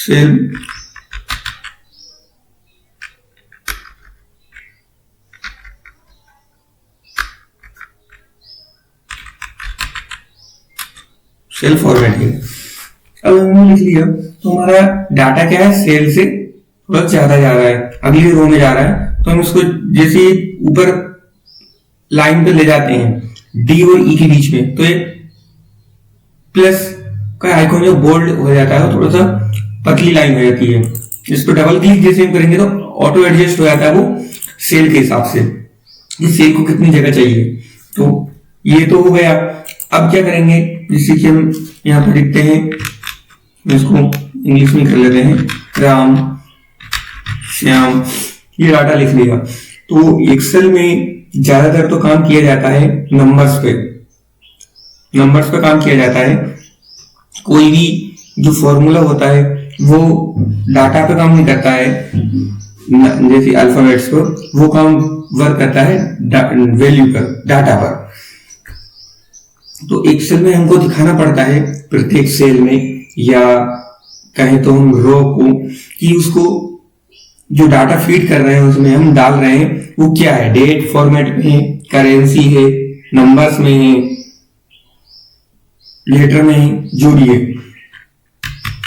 Cell cell formatting. अब हमने लिख लिया तो हमारा डाटा क्या है, सेल से थोड़ा ज्यादा जा रहा है, अगली रो में जा रहा है। तो हम इसको जैसे ऊपर लाइन पे ले जाते हैं डी और ई के बीच में, तो एक प्लस का आइकॉन जो बोल्ड हो जाता है, थोड़ा सा पतली लाइन हो जाती है। इस पर डबल क्लिक जैसे हम करेंगे तो ऑटो एडजस्ट हो जाता है वो सेल के हिसाब से, इस सेल को कितनी जगह चाहिए। तो ये तो हो गया। अब क्या करेंगे, जैसे कि हम यहाँ पर लिखते हैं, इसको इंग्लिश में कर लेते हैं, राम श्याम, ये डाटा लिख लिया। तो एक्सेल में ज्यादातर तो काम किया जाता है नंबर्स पे, नंबर्स पे काम किया जाता है। कोई भी जो फॉर्मूला होता है वो डाटा पे काम नहीं करता है, जैसे अल्फाबेट्स को, वो काम वर्क करता है वैल्यू पर, डाटा पर। तो एक्सेल में हमको दिखाना पड़ता है प्रत्येक सेल में, या कहें तो हम रो को, कि उसको जो डाटा फीड कर रहे हैं उसमें हम डाल रहे हैं वो क्या है, डेट फॉर्मेट में है, करेंसी है, नंबर्स में है, लेटर में है, जो भी है।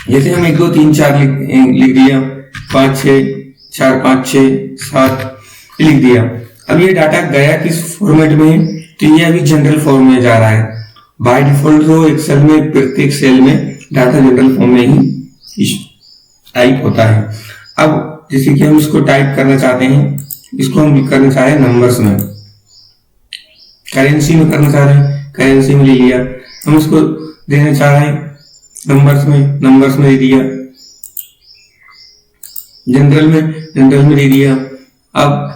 जैसे हम 1 2 3 4 लिख दिया, 5 6 4 5 6 7 लिख दिया। अब ये डाटा गया किस फॉर्मेट में है, तो ये अभी जनरल फॉर्म में जा रहा है। बाय डिफॉल्ट तो एक्सेल में प्रत्येक सेल में डाटा जनरल फॉर्म में ही टाइप होता है। अब जैसे कि हम इसको टाइप करना चाहते हैं, इसको हम करना चाह रहे हैं नंबर्स में, करेंसी में करना चाह रहे हैं, करेंसी में ले लिया। हम इसको देना चाह रहे हैं नंबर्स में, नंबर्स में दे दिया, जनरल में दे दिया। अब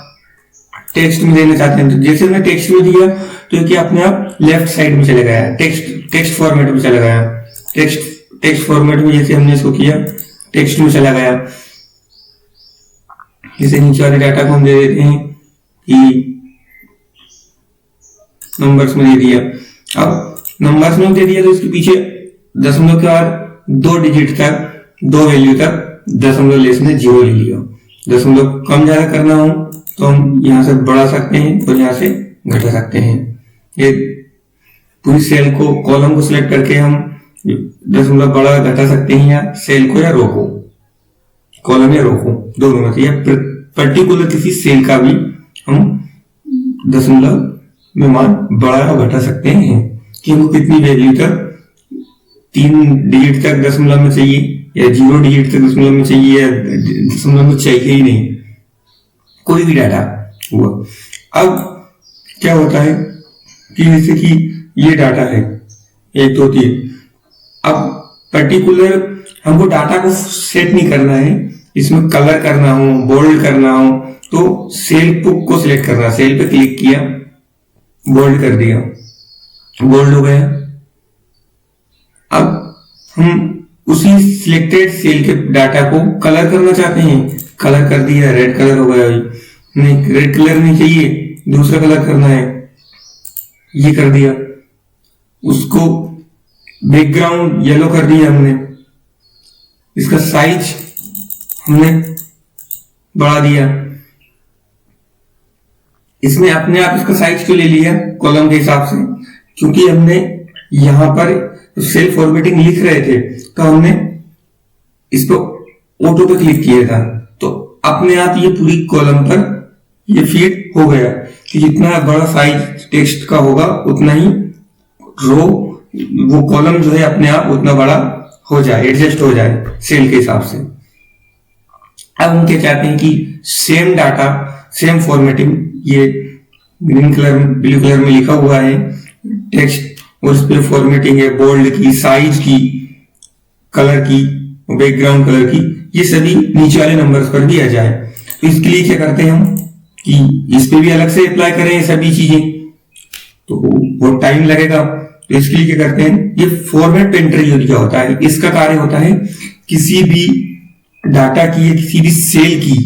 टेक्स्ट में देना चाहते हैं, तो जैसे हमने टेक्स्ट में दिया तो क्या अपने आप लेफ्ट साइड में चले गया, टेक्स्ट फॉर्मेट में चला गया। टेक्स्ट फॉर्मेट में जैसे हमने इसको किया, टेक्स्ट में चला गया। जैसे नीचे वाले डाटा को हम दे देते हैं कि नंबर्स में दे दिया। अब नंबर्स में दे दिया तो इसके पीछे दशमलव के बाद 2 डिजिट तक, 2 वैल्यू तक दशमलव लेस में 0 ले लिया। दशमलव कम ज्यादा करना हो तो हम यहां से बढ़ा सकते हैं और यहां से घटा सकते हैं। ये पूरी सेल को, कॉलम को सिलेक्ट करके हम दशमलव बढ़ा घटा सकते हैं, या सेल को या रो को, कॉलम या रो को दोनों में, या पर्टिकुलर किसी सेल का भी हम दशमलव में मान बढ़ा या घटा सकते हैं कि हमको कितनी वैल्यू तक, 3 डिजिट तक दशमलव में चाहिए, या 0 डिजिट तक दशमलव में चाहिए, या दशमलव में चाहिए ही नहीं, कोई भी डाटा हुआ। अब क्या होता है कि जैसे कि ये डाटा है 1 2 3, अब पर्टिकुलर हमको डाटा को सेट नहीं करना है, इसमें कलर करना हो, बोल्ड करना हो, तो सेल को सिलेक्ट करना, सेल पे क्लिक किया, बोल्ड कर दिया, बोल्ड हो गया। अब हम उसी सिलेक्टेड सेल के डाटा को कलर करना चाहते हैं, कलर कर दिया, रेड कलर हो गया। नहीं, रेड कलर नहीं चाहिए, दूसरा कलर करना है, ये कर दिया। उसको बैकग्राउंड येलो कर दिया हमने, इसका साइज हमने बढ़ा दिया। इसमें अपने आप इसका साइज क्यों ले लिया कॉलम के हिसाब से, क्योंकि हमने यहां पर सेल फॉर्मेटिंग लिख रहे थे तो हमने इस पर ऑटो पे क्लिक किया था, तो अपने आप ये पूरी कॉलम पर ये फीड हो गया कि जितना बड़ा साइज टेक्स्ट का होगा उतना ही रो, वो कॉलम जो है अपने आप उतना बड़ा हो जाए, एडजस्ट हो जाए सेल के हिसाब से। अब हम क्या चाहते हैं कि सेम डाटा, सेम फॉर्मेटिंग, ये ग्रीन कलर ब्लू कलर में लिखा हुआ है टेक्स्ट, और उस पर फॉर्मेटिंग है बोल्ड की, साइज की, कलर की, बैकग्राउंड कलर की, ये सभी नीचे वाले नंबर्स पर भी आ जाए। तो इसके लिए क्या करते हैं हम कि इस पे भी अलग से अप्लाई करें ये सभी चीजें, तो वो टाइम लगेगा। तो इसके लिए क्या करते हैं, ये फॉर्मेट पेंटर यूज क्या होता है, इसका कार्य होता है किसी भी डाटा की या किसी भी सेल की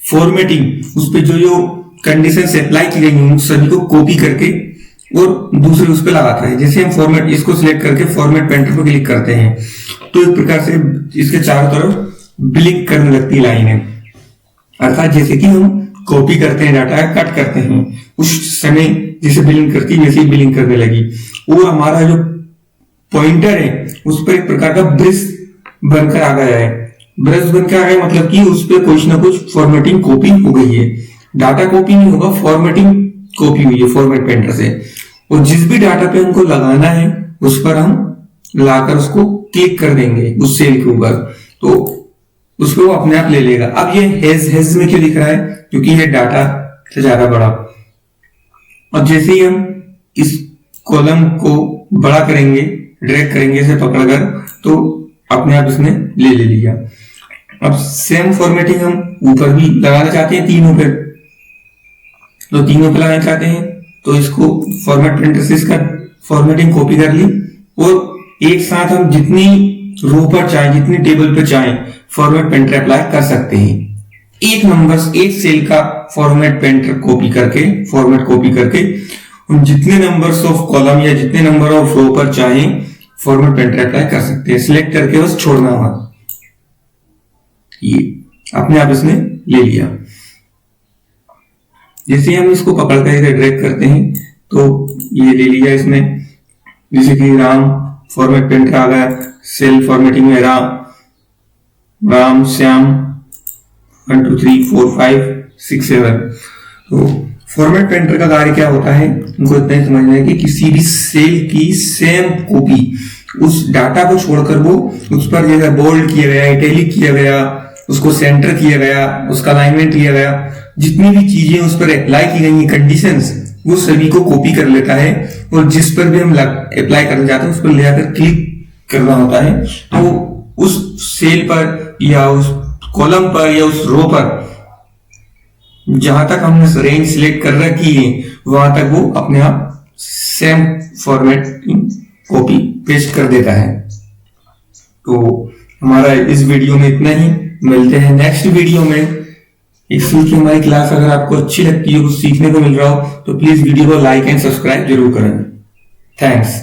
फॉर्मेटिंग, उस पर जो जो कंडीशन अप्लाई की गई हैं सभी को कॉपी करके और दूसरे उस पर लगाता है। जैसे हम फॉर्मेट इसको सिलेक्ट करके फॉर्मेट पेंटर पर क्लिक करते हैं तो इस प्रकार से इसके चारों तरफ ब्लिंक करने लगती है लाइनें, अर्थात जैसे कि हम कॉपी करते हैं डाटा कट करते हैं उस समय जैसे बिलिंग करती है वैसे ही बिलिंग करने लगी। और हमारा जो पॉइंटर है उस पर एक प्रकार का ब्रश बनकर आ गया है। ब्रश बनकर आ गया मतलब कि उस पर कुछ ना कुछ फॉर्मेटिंग कॉपी हो गई है। डाटा कॉपी नहीं होगा, फॉर्मेटिंग कॉपी हुई है फॉर्मेट पेंटर से। और जिस भी डाटा पे हमको लगाना है उस पर हम लाकर उसको क्लिक कर देंगे उस सेल के ऊपर, तो उसको वो अपने आप ले लेगा। अब ये हेज में क्यों दिख रहा है? क्योंकि ये डाटा से ज्यादा बड़ा। और जैसे ही हम इस कॉलम को बड़ा करेंगे, ड्रैग करेंगे इसे पकड़कर, तो अपने आप इसने ले लिया। अब सेम फॉर्मेटिंग हम ऊपर भी लगाना चाहते हैं तीनों पे, तो तीनों पे लगाना चाहते हैं तो इसको फॉर्मेट पेंटर से इसका फॉर्मेटिंग कॉपी कर ली और एक साथ हम जितनी रो पर चाहे जितनी टेबल पर चाहे फॉर्मेट पेंटर अप्लाई कर सकते हैं। एक नंबर एक सेल का फॉर्मेट पेंटर कॉपी करके फॉर्मेट कॉपी करके उन जितने नंबर्स ऑफ कॉलम या जितने नंबर ऑफ रो पर चाहे फॉर्मेट पेंटर अप्लाई कर सकते हैं। सिलेक्ट करके बस छोड़ना होगा, ये अपने आप इसने ले लिया। जैसे हम इसको पकड़ कर इधर ड्रैग करते हैं तो ये ले लिया इसने। जैसे कि राम फॉर्मेट पेंटर आ गया, सेल फॉर्मेटिंग में राम श्याम 1 2 3 4 5 6 7। तो फॉर्मेट पेंटर का कार्य क्या होता है, उनको इतना ही समझना है कि किसी भी सेल की सेम कॉपी उस डाटा को छोड़कर वो उस पर जैसे बोल्ड किया गया, इटैलिक किया गया, उसको सेंटर किया गया, उसका अलाइनमेंट किया गया, जितनी भी चीजें उस पर अप्लाई की गई कंडीशंस, वो सभी को कॉपी कर लेता है। और जिस पर भी हम अप्लाई करना चाहते हैं उस पर ले आकर क्लिक करना होता है, तो उस सेल पर या उस कॉलम पर या उस रो पर जहां तक हमने रेंज सिलेक्ट कर रखी है वहां तक वो अपने आप सेम फॉर्मेट कॉपी पेस्ट कर देता है। तो हमारा इस वीडियो में इतना ही, मिलते हैं नेक्स्ट वीडियो में। इस वीक की हमारी क्लास अगर आपको अच्छी लगती है, कुछ सीखने को मिल रहा हो, तो प्लीज वीडियो को लाइक एंड सब्सक्राइब जरूर करें। थैंक्स।